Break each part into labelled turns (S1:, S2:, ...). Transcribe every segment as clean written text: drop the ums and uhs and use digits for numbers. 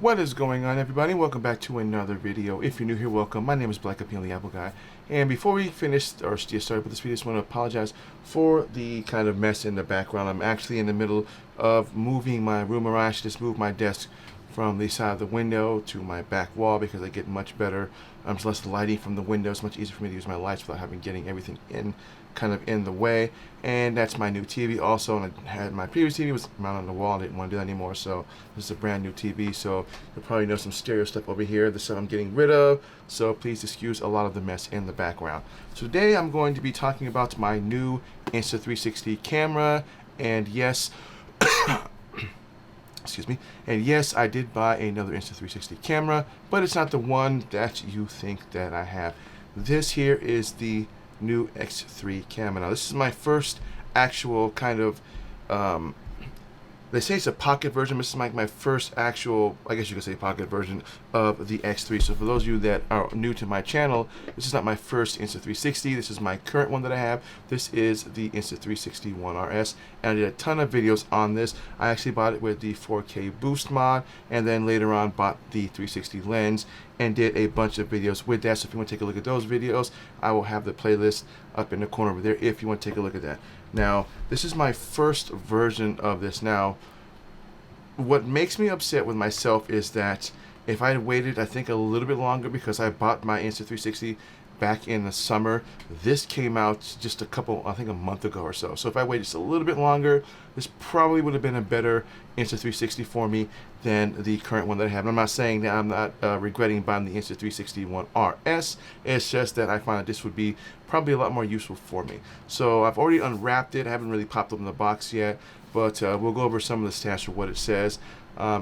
S1: What is going on, everybody? Welcome back to another video. If you're new here, welcome. My name is Black Appeal, the Apple Guy. And before we finish or get started with this video, I just want to apologize for the kind of mess in the background. I'm actually in the middle of moving my room around. I should just move my desk from the side of the window to my back wall because I get much better, less lighting from the window. It's much easier for me to use my lights without having getting everything in the way. And that's my new TV also, and I had my previous TV was mounted on the wall. I didn't want to do that anymore, so this is a brand new TV. So you'll probably know some stereo stuff over here. This stuff I'm getting rid of, so please excuse a lot of the mess in the background. So today I'm going to be talking about my new Insta360 camera, and yes, excuse me, and yes, I did buy another Insta360 camera, but it's not the one that you think that I have. This here is the new X3 camera. Now this is my first actual kind of they say it's a pocket version, but this is my first actual, I guess you could say, pocket version of the X3. So for those of you that are new to my channel, this is not my first Insta360. This is my current one that I have. This is the Insta360 One RS, and I did a ton of videos on this. I actually bought it with the 4K boost mod, and then later on bought the 360 lens and did a bunch of videos with that. So if you want to take a look at those videos, I will have the playlist up in the corner over there if you want to take a look at that. Now, this is my first version of this. Now, what makes me upset with myself is that if I had waited, I think, a little bit longer, because I bought my Insta360 back in the summer. This came out just I think a month ago or so. So if I waited just a little bit longer, this probably would have been a better Insta360 for me than the current one that I have. And I'm not saying that I'm not regretting buying the Insta360 One RS. It's just that I find that this would be probably a lot more useful for me. So I've already unwrapped it. I haven't really popped open the box yet, but we'll go over some of the stats of what it says.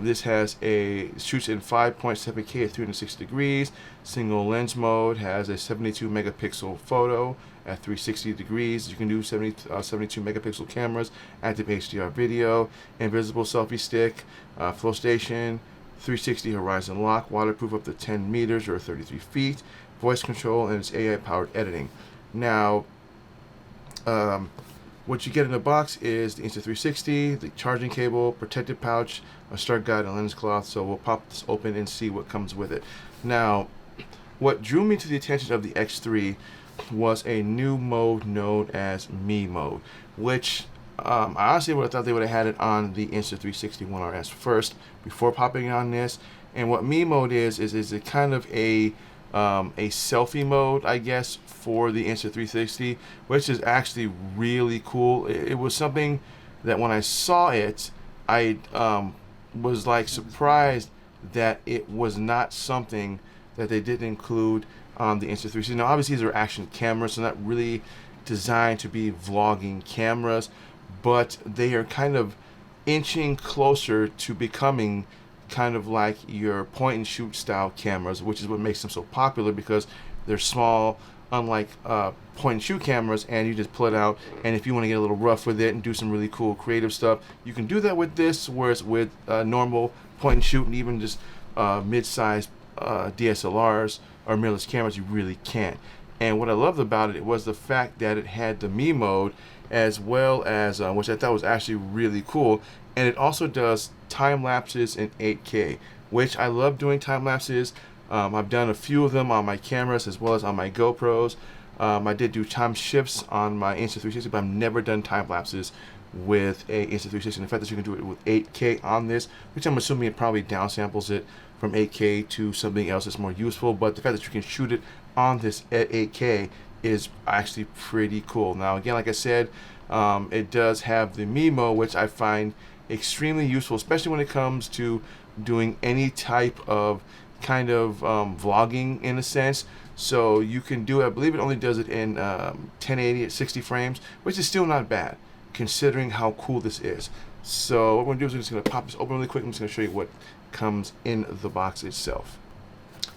S1: This shoots in 5.7K at 360 degrees, single lens mode, has a 72 megapixel photo at 360 degrees. You can do 72 megapixel cameras, active HDR video, invisible selfie stick, flow station, 360 horizon lock, waterproof up to 10 meters or 33 feet, voice control, and it's AI powered editing. Now, what you get in the box is the Insta360, the charging cable, protective pouch, a start guide, and lens cloth. So we'll pop this open and see what comes with it. Now, what drew me to the attention of the X3 was a new mode known as Me mode, which I honestly would have thought they would have had it on the Insta360 One RS first before popping on this. And what Me mode is it kind of a selfie mode, I guess, for the Insta360, which is actually really cool. It was something that when I saw it, I was like surprised that it was not something that they didn't include on the Insta360. Now, obviously, these are action cameras, so not really designed to be vlogging cameras, but they are kind of inching closer to becoming kind of like your point and shoot style cameras, which is what makes them so popular, because they're small, unlike point and shoot cameras, and you just pull it out, and if you want to get a little rough with it and do some really cool creative stuff, you can do that with this, whereas with normal point and shoot and even just mid-sized DSLRs or mirrorless cameras, you really can't. And what I loved about it was the fact that it had the Me mode, as well as which I thought was actually really cool, and it also does time lapses in 8K, which I love doing time lapses. I've done a few of them on my cameras as well as on my GoPros. I did do time shifts on my Insta360, but I've never done time lapses with a Insta360. And the fact that you can do it with 8K on this, which I'm assuming it probably downsamples it from 8K to something else that's more useful, but the fact that you can shoot it on this at 8K is actually pretty cool. Now, again, like I said, it does have the Me mode, which I find extremely useful, especially when it comes to doing any type of kind of vlogging, in a sense. So you can do it, I believe it only does it in 1080 at 60 frames, which is still not bad considering how cool this is. So what we're going to do is we're just going to pop this open really quick. I'm just going to show you what comes in the box itself.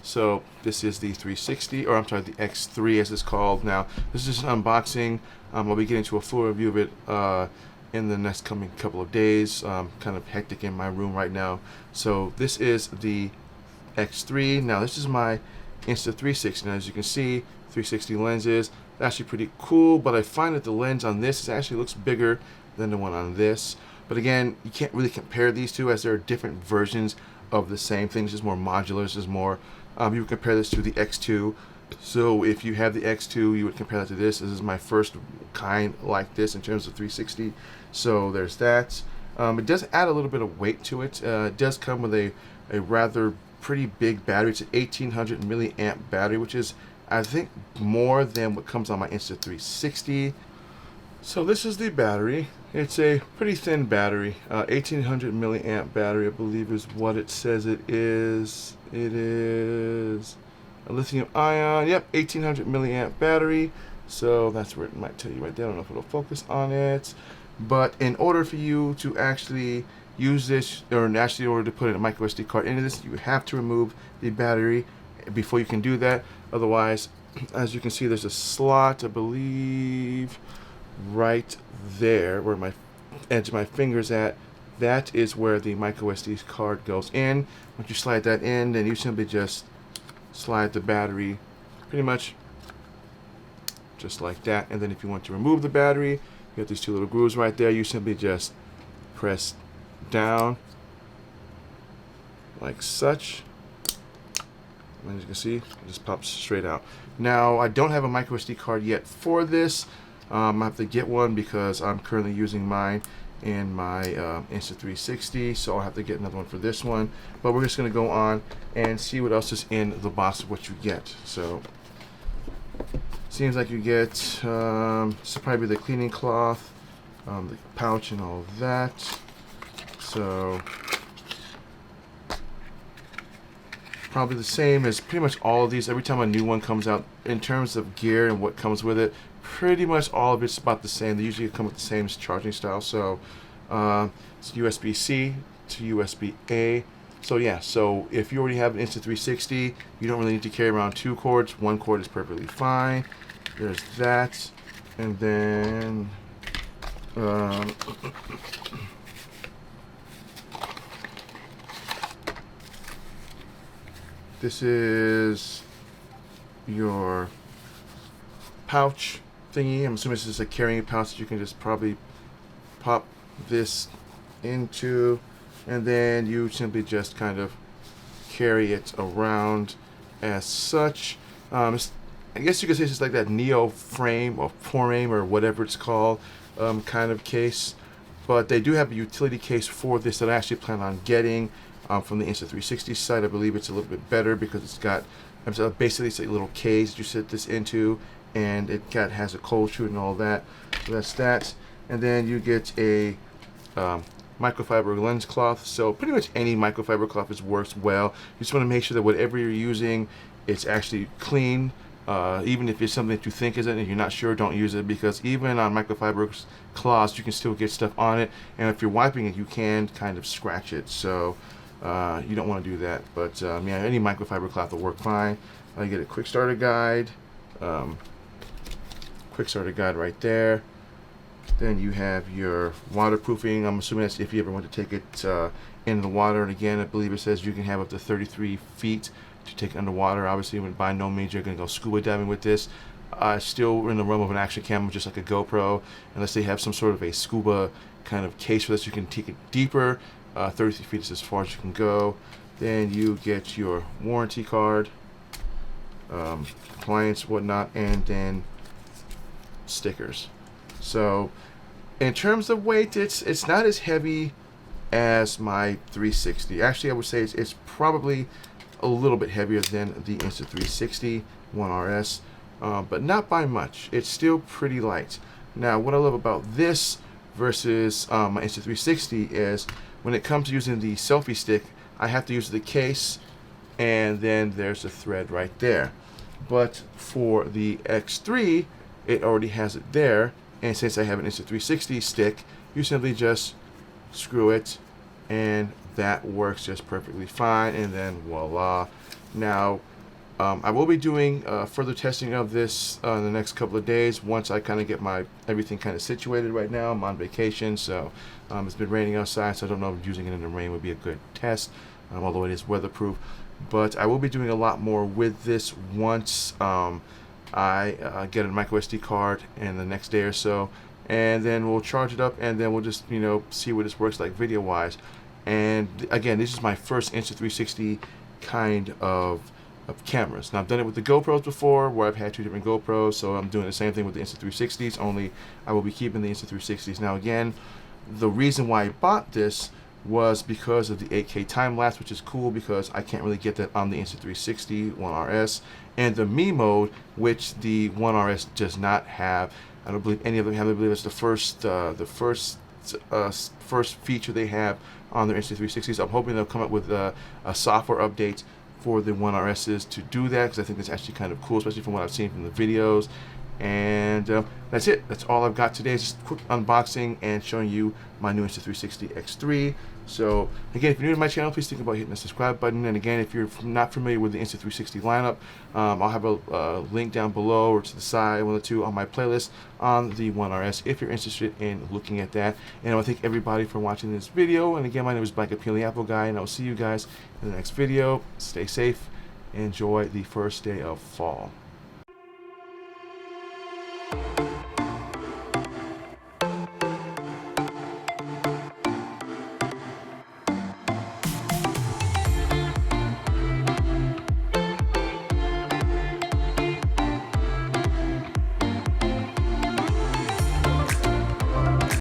S1: So this is the 360, or I'm sorry, the X3 as it's called. Now, this is just an unboxing. I'll be getting to a full review of it in the next coming couple of days. Kind of hectic in my room right now. So this is the X3. Now this is my Insta360. Now, as you can see, 360 lenses. Actually pretty cool, but I find that the lens on this actually looks bigger than the one on this. But again, you can't really compare these two, as there are different versions of the same thing. It's just more modular. This is more, you would compare this to the X2. So if you have the X2, you would compare that to this. This is my first kind like this in terms of 360. So there's that. It does add a little bit of weight to it. It does come with a rather pretty big battery. It's an 1800 milliamp battery, which is, I think, more than what comes on my Insta360. So this is the battery. It's a pretty thin battery. 1800 milliamp battery, I believe, is what it says it is. It is a lithium ion. Yep, 1800 milliamp battery. So that's where it might tell you right there. I don't know if it'll focus on it. But in order for you to actually use this, or actually in order to put a micro SD card into this, you have to remove the battery before you can do that. Otherwise, as you can see, there's a slot, I believe, right there where my edge of my finger's at. That is where the micro SD card goes in. Once you slide that in, then you simply just slide the battery pretty much just like that. And then if you want to remove the battery, you have these two little grooves right there. You simply just press down like such. And as you can see, it just pops straight out. Now, I don't have a micro SD card yet for this. I have to get one because I'm currently using mine in my Insta360, so I'll have to get another one for this one. But we're just going to go on and see what else is in the box of what you get. So, seems like you get, this will probably be the cleaning cloth, the pouch and all of that. So, probably the same as pretty much all of these. Every time a new one comes out, in terms of gear and what comes with it, pretty much all of it's about the same. They usually come with the same charging style. So it's USB-C to USB-A. So yeah, so if you already have an Insta360, you don't really need to carry around two cords. One cord is perfectly fine. There's that. And then this is your pouch thingy. I'm assuming this is a carrying pouch that you can just probably pop this into, and then you simply just kind of carry it around as such. I guess you could say it's just like that Neo frame or frame or whatever it's called kind of case. But they do have a utility case for this that I actually plan on getting from the Insta360 site. I believe it's a little bit better because it's got basically it's a little case that you set this into, and it has a cold chute and all that. So that's that. And then you get a microfiber lens cloth. So pretty much any microfiber cloth works well. You just want to make sure that whatever you're using, it's actually clean. Even if it's something that you think isn't and you're not sure, don't use it, because even on microfiber cloths you can still get stuff on it, and if you're wiping it you can kind of scratch it. So you don't want to do that. But yeah, any microfiber cloth will work fine. You get a quick starter guide. Quick starter guide right there. Then you have your waterproofing. I'm assuming that's if you ever want to take it in the water. And again, I believe it says you can have up to 33 feet to take it underwater. Obviously, by no means you're going to go scuba diving with this. Still in the realm of an action camera, just like a GoPro, unless they have some sort of a scuba kind of case for this. You can take it deeper. 33 feet is as far as you can go. Then you get your warranty card, compliance, whatnot, and then stickers. So in terms of weight, it's not as heavy as my 360. Actually, I would say it's probably a little bit heavier than the Insta360 One RS, but not by much. It's still pretty light. Now, what I love about this versus my Insta360 is when it comes to using the selfie stick, I have to use the case, and then there's a thread right there. But for the X3, it already has it there, and since I have an Insta360 stick, you simply just screw it, and that works just perfectly fine, and then voila. Now, I will be doing further testing of this in the next couple of days once I kind of get my everything kind of situated. Right now I'm on vacation, so it's been raining outside, so I don't know if using it in the rain would be a good test, although it is weatherproof. But I will be doing a lot more with this once I get a micro SD card in the next day or so, and then we'll charge it up, and then we'll just see what this works like video wise. And again, this is my first Insta360 kind of cameras. Now I've done it with the GoPros before, where I've had 2 different GoPros, so I'm doing the same thing with the Insta360s, only I will be keeping the Insta360s. Now again, the reason why I bought this was because of the 8K time lapse, which is cool because I can't really get that on the Insta360 One RS, and the Me mode, which the One RS does not have. I don't believe any of them have. I believe it's the first feature they have on their Insta360s. I'm hoping they'll come up with a software update for the One RSs to do that, because I think that's actually kind of cool, especially from what I've seen from the videos. And that's it. That's all I've got today. It's just a quick unboxing and showing you my new Insta360 X3. So again, if you're new to my channel, please think about hitting the subscribe button. And again, if you're not familiar with the Insta360 lineup, I'll have a link down below or to the side, one of the two, on my playlist on the One RS if you're interested in looking at that. And I want to thank everybody for watching this video. And again, my name is Black Appealing Apple Guy, and I will see you guys in the next video. Stay safe. Enjoy the first day of fall.